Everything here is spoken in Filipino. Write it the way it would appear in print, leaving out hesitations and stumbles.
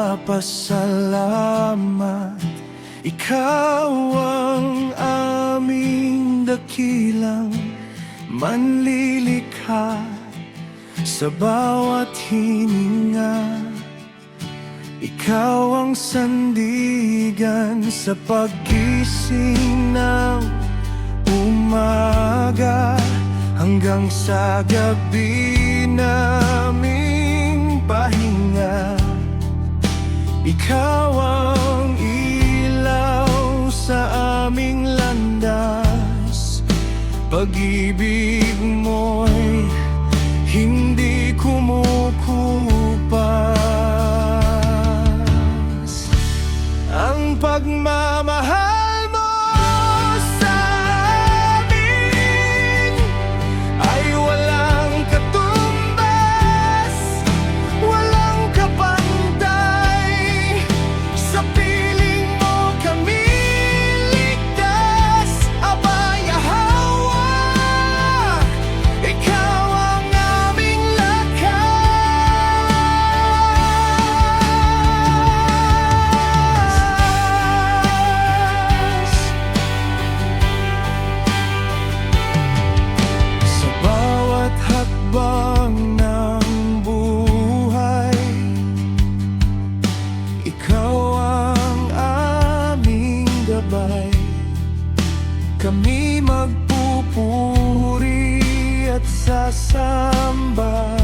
nagpapasalamat. Ikaw ang aming dakilang manlilikha sa bawat hininga. Ikaw ang sandigan sa paggising ng umaga, hanggang sa gabi naming pahinga. Ikaw ang ilaw sa aming landas, pag-ibig mo'y hindi kumukupas. Ang pagmamahal mo sa amin ay walang katumbas, walang kapantay. Sa piling mo kami ligtas, abay hawak. Ikaw ang aming lakas. Sa bawat hakbang ng buhay, ikaw ang aming gabay. Kami magpupuri at sasamba